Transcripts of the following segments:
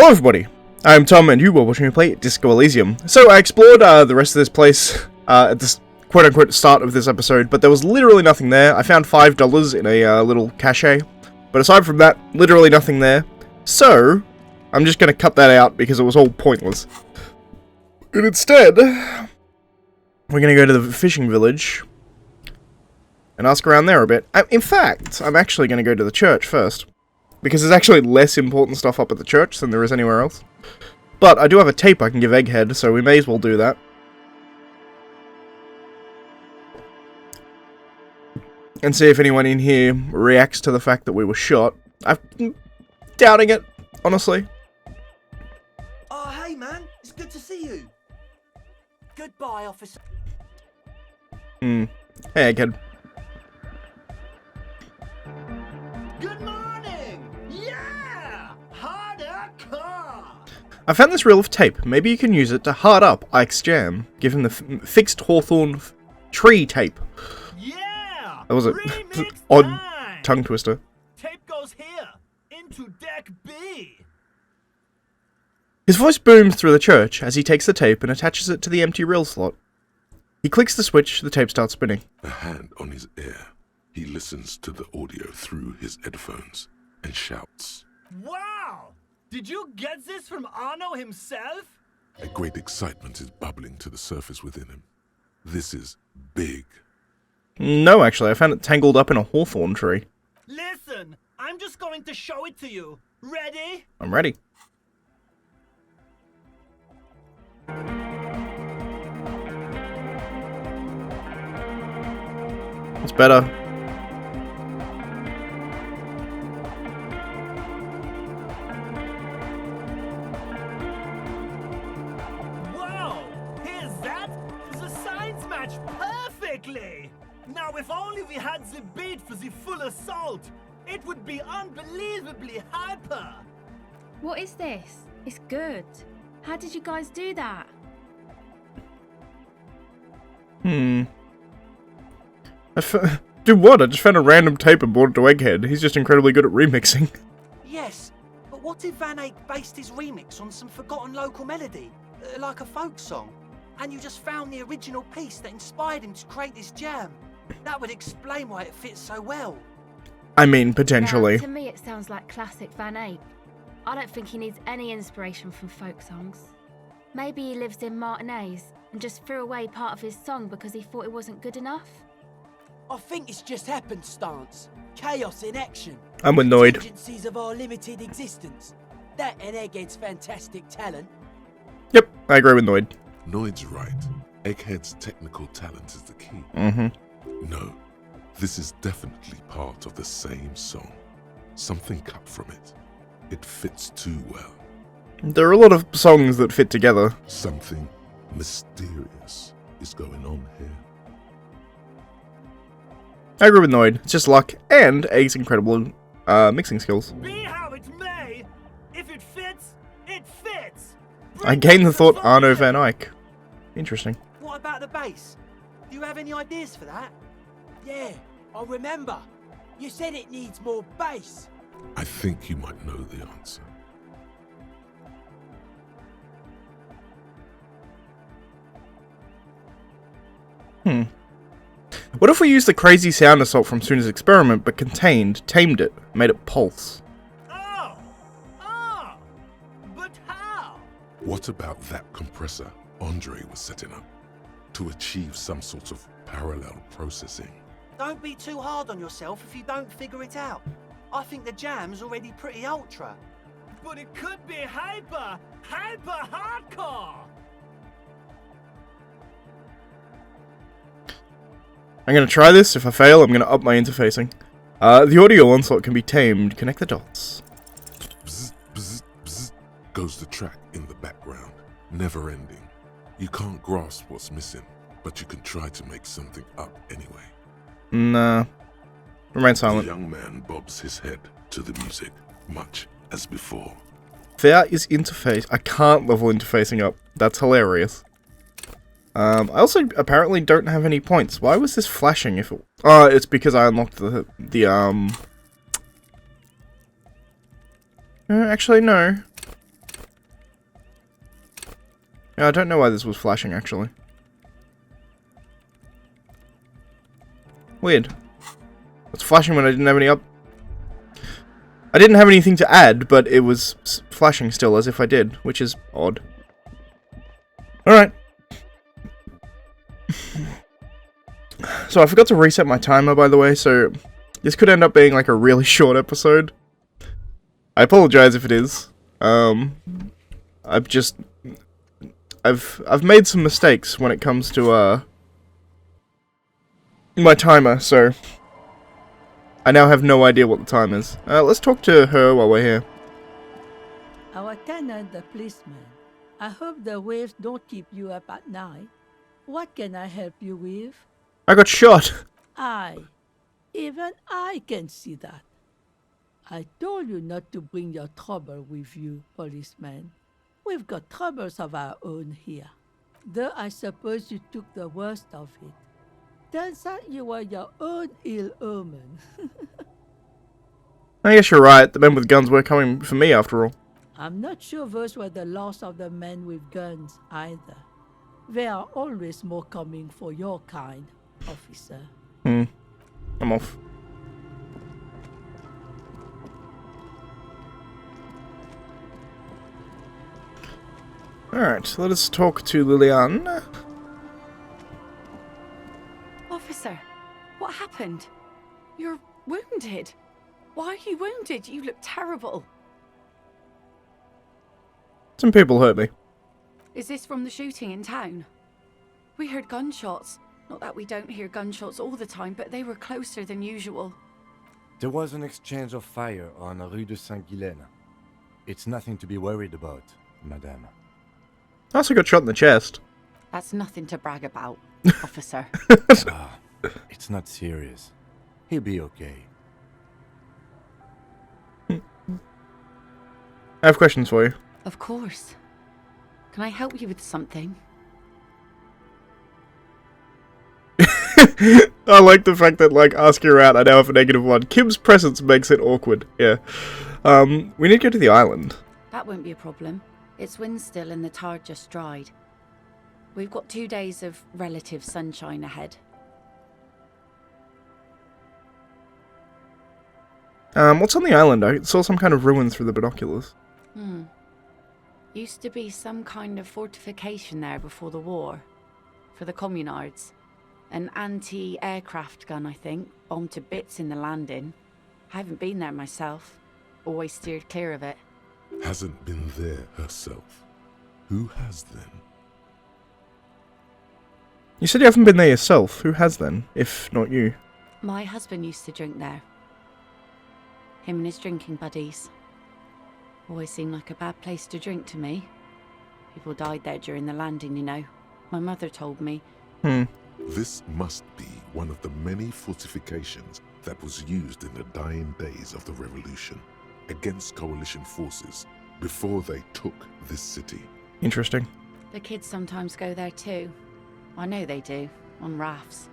Hello everybody, I'm Tom and you were watching me play Disco Elysium. So I explored the rest of this place at the quote-unquote start of this episode, but there was literally nothing there. I found $5 in a little cache, but aside from that, literally nothing there. So, I'm just going to cut that out because it was all pointless. And instead, we're going to go to the fishing village and ask around there a bit. In fact, I'm actually going to go to the church first, because there's actually less important stuff up at the church than there is anywhere else. But I do have a tape I can give Egghead, so we may as well do that. And see if anyone in here reacts to the fact that we were shot. I'm doubting it, honestly. Oh, hey man, it's good to see you. Goodbye, officer. Hey, Egghead. Good morning! Yeah! Harder car! I found this reel of tape. Maybe you can use it to hard up Ike's jam. Give him the fixed hawthorn tree tape. Yeah! That was an Remix odd time! tongue twister. Tape goes here, into deck B. His voice booms through the church as he takes the tape and attaches it to the empty reel slot. He clicks the switch, the tape starts spinning. A hand on his ear. He listens to the audio through his headphones and shouts. Wow! Did you get this from Arno himself? A great excitement is bubbling to the surface within him. This is big. No, actually, I found it tangled up in a hawthorn tree. Listen, I'm just going to show it to you. Ready? I'm ready. It's better. Wow! Here's that! The signs match perfectly! Now if only we had the beat for the full assault, it would be unbelievably hyper! What is this? It's good. How did you guys do that? Do what? I just found a random tape and brought it to Egghead. He's just incredibly good at remixing. Yes, but what if Van Eyck based his remix on some forgotten local melody, like a folk song, and you just found the original piece that inspired him to create this jam? That would explain why it fits so well. I mean, potentially. Now, to me it sounds like classic Van Eyck. I don't think he needs any inspiration from folk songs. Maybe he lives in Martinez and just threw away part of his song because he thought it wasn't good enough. I think it's just happenstance. Chaos in action. I'm annoyed. Contingencies of our limited existence. That and Egghead's fantastic talent. Yep, I agree with Noid. Noid's right. Egghead's technical talent is the key. No, this is definitely part of the same song. Something cut from it. It fits too well. There are a lot of songs that fit together. Something mysterious is going on here. I agree with Noid. It's just luck and Egg's incredible mixing skills. Be how it may, if it fits, it fits! I gained the thought Arno Van Eyck. Interesting. What about the bass? Do you have any ideas for that? Yeah, I remember. You said it needs more bass. I think you might know the answer. What if we used the crazy sound assault from Suna's experiment, but tamed it, made it pulse? Oh! But how? What about that compressor Andre was setting up to achieve some sort of parallel processing? Don't be too hard on yourself if you don't figure it out. I think the jam's already pretty ultra. But it could be hyper hardcore! I'm gonna try this. If I fail, I'm gonna up my interfacing. The audio onslaught can be tamed. Connect the dots. Bzz, bzz, bzz, goes the track in the background, never ending. You can't grasp what's missing, but you can try to make something up anyway. Nah. Remain The silent. young man bobs his head to the music, much as before. There is interface. I can't level interfacing up. That's hilarious. I also apparently don't have any points. Why was this flashing if it... Oh, it's because I unlocked the actually, no. Yeah, I don't know why this was flashing, actually. Weird. It's flashing when I didn't have any up... I didn't have anything to add, but it was flashing still as if I did, which is odd. Alright. So I forgot to reset my timer, by the way, so this could end up being like a really short episode. I apologize if it is. I've made some mistakes when it comes to my timer, so I now have no idea what the time is. Let's talk to her while we're here. Our tenant, the policeman. I hope the waves don't keep you up at night. What can I help you with? I got shot. Even I can see that. I told you not to bring your trouble with you, policeman. We've got troubles of our own here. Though I suppose you took the worst of it. Turns out you were your own ill omen. I guess you're right. The men with guns were coming for me after all. I'm not sure those were the last of the men with guns either. There are always more coming for your kind, officer. I'm off. Alright, let us talk to Lillian. Officer, what happened? You're wounded. Why are you wounded? You look terrible. Some people hurt me. Is this from the shooting in town? We heard gunshots. Not that we don't hear gunshots all the time, but they were closer than usual. There was an exchange of fire on Rue de Saint-Guylaine. It's nothing to be worried about, madame. I also got shot in the chest. That's nothing to brag about, officer. It's not serious. He'll be okay. I have questions for you. Of course. Can I help you with something? I like the fact that, like, asking her out, I now have a -1. Kim's presence makes it awkward. Yeah. We need to go to the island. That won't be a problem. It's wind still and the tide just dried. We've got 2 days of relative sunshine ahead. What's on the island? I saw some kind of ruin through the binoculars. Used to be some kind of fortification there before the war. For the communards. An anti-aircraft gun, I think. Bombed to bits in the landing. I haven't been there myself. Always steered clear of it. Hasn't been there herself. Who has then? You said you haven't been there yourself. Who has then, if not you? My husband used to drink there. Him and his drinking buddies. Always seemed like a bad place to drink to me. People died there during the landing, you know. My mother told me. This must be one of the many fortifications that was used in the dying days of the revolution against coalition forces before they took this city. Interesting. The kids sometimes go there too. I know they do, on rafts.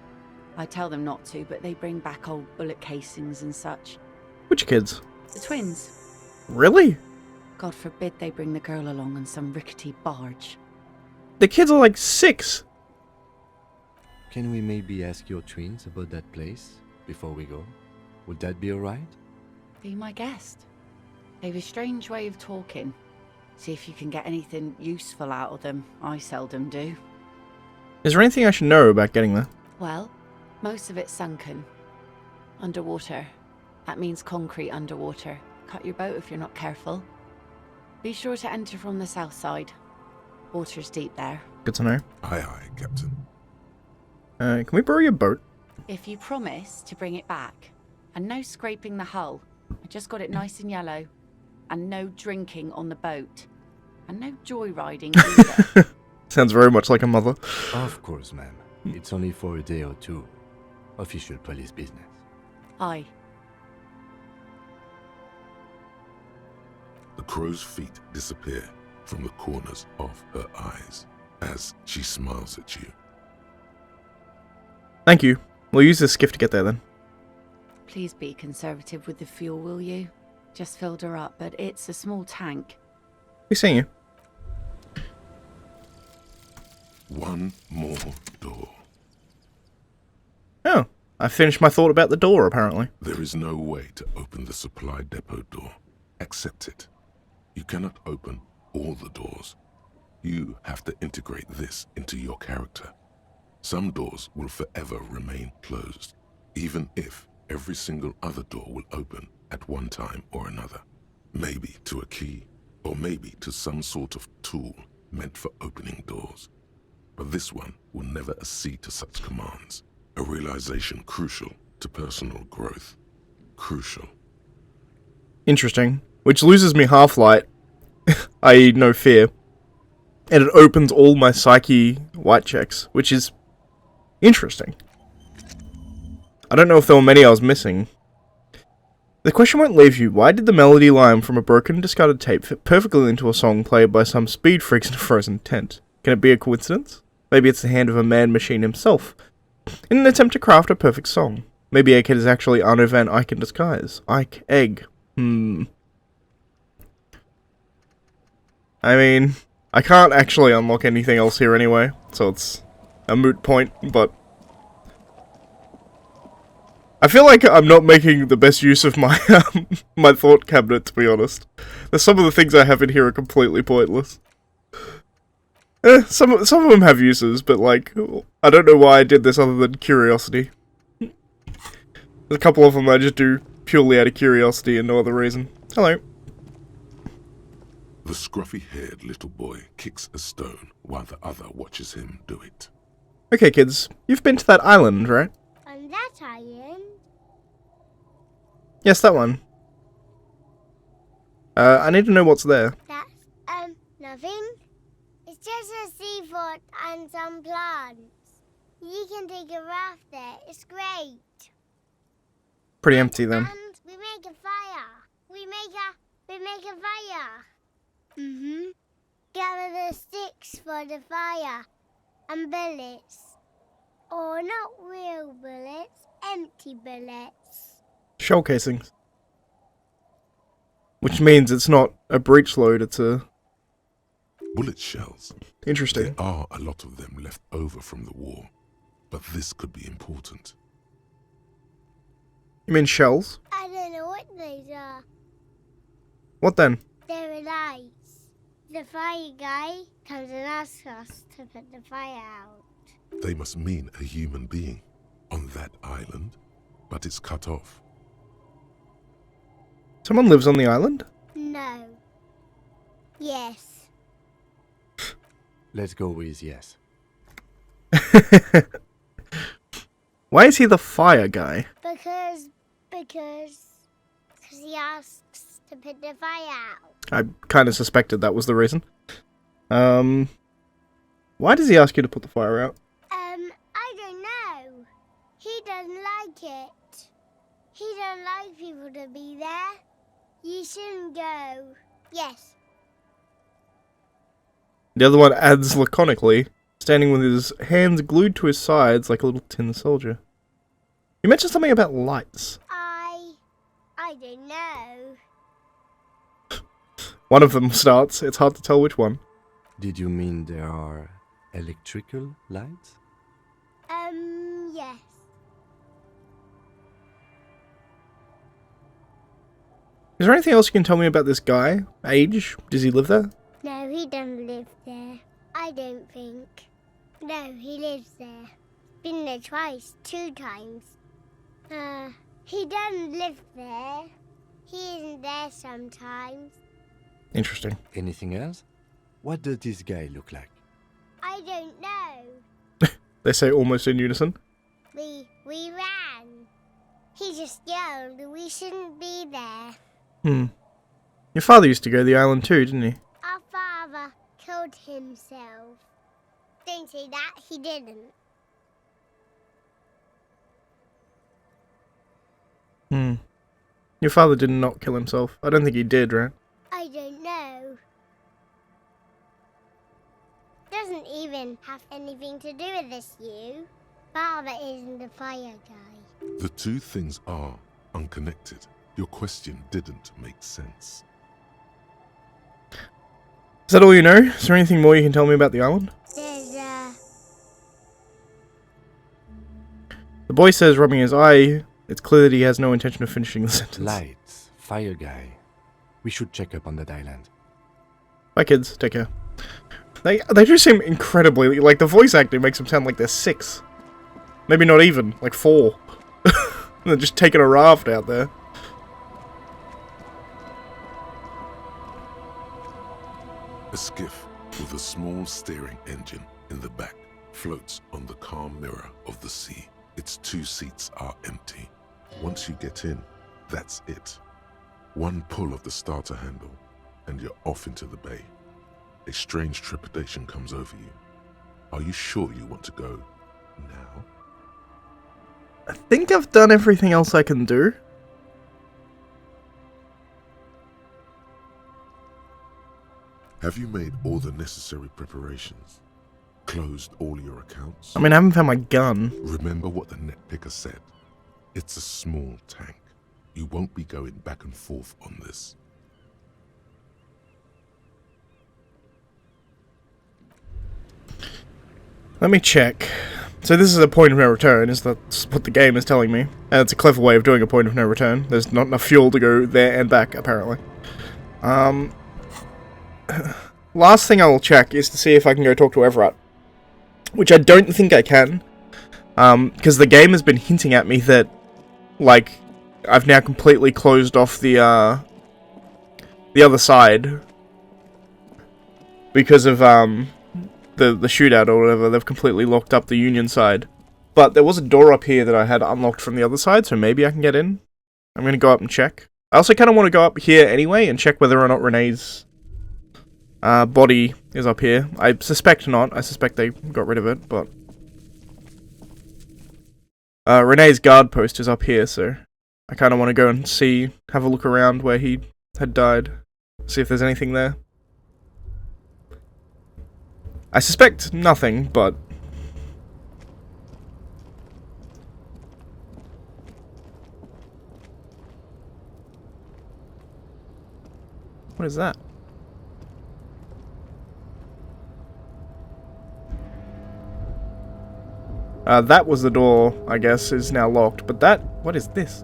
I tell them not to, but they bring back old bullet casings and such. Which kids? The twins. Really? God forbid they bring the girl along on some rickety barge. The kids are like 6. Can we maybe ask your twins about that place before we go? Would that be alright? Be my guest. They've a strange way of talking. See if you can get anything useful out of them. I seldom do. Is there anything I should know about getting there? Well, most of it's sunken. Underwater. That means concrete underwater. Cut your boat if you're not careful. Be sure to enter from the south side. Water's deep there. Good to know. Aye, aye, Captain. Can we borrow your boat? If you promise to bring it back. And no scraping the hull. I just got it nice and yellow. And no drinking on the boat. And no joyriding either. Sounds very much like a mother. Of course, ma'am. It's only for a day or two. Official police business. Aye. The crow's feet disappear from the corners of her eyes as she smiles at you. Thank you. We'll use this skiff to get there then. Please be conservative with the fuel, will you? Just filled her up, but it's a small tank. Be seeing you. One more door. Oh, I finished my thought about the door, apparently. There is no way to open the supply depot door. Accept it. You cannot open all the doors. You have to integrate this into your character. Some doors will forever remain closed, even if every single other door will open at one time or another. Maybe to a key, or maybe to some sort of tool meant for opening doors. But this one will never accede to such commands. A realization crucial to personal growth. Crucial. Interesting. Which loses me half-light, i.e. no fear. And it opens all my psyche white checks, which is interesting. I don't know if there were many I was missing. The question won't leave you. Why did the melody line from a broken, discarded tape fit perfectly into a song played by some speed freaks in a frozen tent? Can it be a coincidence? Maybe it's the hand of a man-machine himself, in an attempt to craft a perfect song. Maybe Egghead is actually Arno van Eyck in disguise. Ike Egg. I mean, I can't actually unlock anything else here anyway, so it's a moot point, but I feel like I'm not making the best use of my my thought cabinet, to be honest. Some of the things I have in here are completely pointless. Some of them have uses, but like, I don't know why I did this other than curiosity. There's a couple of them I just do purely out of curiosity and no other reason. Hello. The scruffy-haired little boy kicks a stone while the other watches him do it. Okay, kids, you've been to that island, right? On that island? Yes, that one. I need to know what's there. That's, nothing. It's just a seafort and some plants. You can take a raft there. It's great. Pretty empty then. And we make a fire. We make a fire. Mm-hmm. Gather the sticks for the fire. And bullets. Or not real bullets, empty bullets. Shell casings. Which means it's not a breech load, it's a... Bullet shells. Interesting. There are a lot of them left over from the war, but this could be important. You mean shells? I don't know what those are. What then? They're lights. The fire guy comes and asks us to put the fire out. They must mean a human being on that island, but it's cut off. Someone lives on the island? No. Yes. Let's go with yes. Why is he the fire guy? Because he asks to put the fire out. I kind of suspected that was the reason. Why does he ask you to put the fire out? I don't know. He doesn't like it. He don't like people to be there. You shouldn't go. Yes. The other one adds laconically, standing with his hands glued to his sides like a little tin soldier. You mentioned something about lights. I don't know. One of them starts. It's hard to tell which one. Did you mean there are electrical lights? Yes. Is there anything else you can tell me about this guy? Age? Does he live there? No, he doesn't live there. I don't think. No, he lives there. Been there twice, 2 times. He doesn't live there. He isn't there sometimes. Interesting. Anything else? What does this guy look like? I don't know. They say almost in unison. We ran. He just yelled we shouldn't be there. Your father used to go to the island too, didn't he? Our father killed himself. Don't say that, he didn't. Your father did not kill himself. I don't think he did, right? I don't know. Doesn't even have anything to do with this, you. Father isn't a fire guy. The two things are unconnected. Your question didn't make sense. Is that all you know? Is there anything more you can tell me about the island? There's boy says, rubbing his eye, it's clear that he has no intention of finishing the sentence. Lights, fire guy. We should check up on that island. Bye, kids. Take care. They do seem incredibly... Like, the voice acting makes them sound like they're 6. Maybe not even. Like 4. They're just taking a raft out there. A skiff with a small steering engine in the back floats on the calm mirror of the sea. Its 2 seats are empty. Once you get in, that's it. One pull of the starter handle, and you're off into the bay. A strange trepidation comes over you. Are you sure you want to go now? I think I've done everything else I can do. Have you made all the necessary preparations? Closed all your accounts? I mean, I haven't found my gun. Remember what the net picker said. It's a small tank. You won't be going back and forth on this. Let me check. So this is a point of no return, is that's what the game is telling me. And it's a clever way of doing a point of no return. There's not enough fuel to go there and back, apparently. Last thing I will check is to see if I can go talk to Everett. Which I don't think I can. Because the game has been hinting at me that, like, I've now completely closed off the other side. Because of, the shootout or whatever. They've completely locked up the Union side. But there was a door up here that I had unlocked from the other side, so maybe I can get in. I'm going to go up and check. I also kind of want to go up here anyway and check whether or not Renee's body is up here. I suspect not. I suspect they got rid of it, but... Renee's guard post is up here, so I kind of want to go and see, have a look around where he had died. See if there's anything there. I suspect nothing, but... What is that? That was the door, I guess, is now locked, but that... What is this?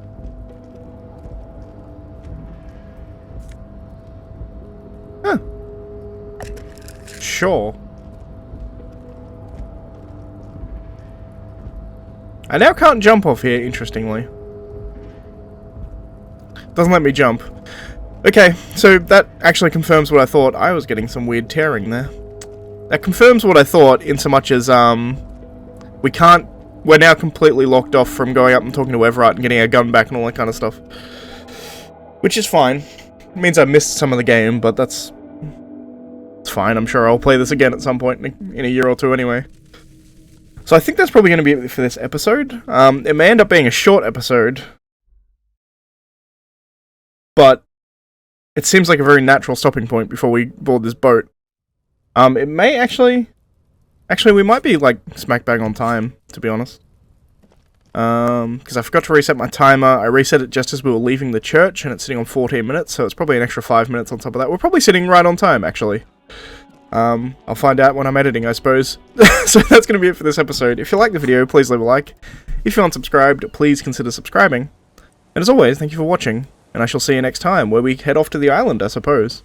Huh. Sure. I now can't jump off here, interestingly. Doesn't let me jump. Okay, so that actually confirms what I thought. I was getting some weird tearing there. That confirms what I thought, in so much as, we can't... We're now completely locked off from going up and talking to Everett and getting our gun back and all that kind of stuff. Which is fine. It means I missed some of the game, but that's... It's fine, I'm sure I'll play this again at some point in a year or two anyway. So I think that's probably going to be it for this episode. It may end up being a short episode. But it seems like a very natural stopping point before we board this boat. It may actually... Actually, we might be, like, smack bang on time, to be honest. Because I forgot to reset my timer. I reset it just as we were leaving the church, and it's sitting on 14 minutes, so it's probably an extra 5 minutes on top of that. We're probably sitting right on time, actually. I'll find out when I'm editing, I suppose. So that's going to be it for this episode. If you like the video, please leave a like. If you're unsubscribed, please consider subscribing. And as always, thank you for watching, and I shall see you next time, where we head off to the island, I suppose.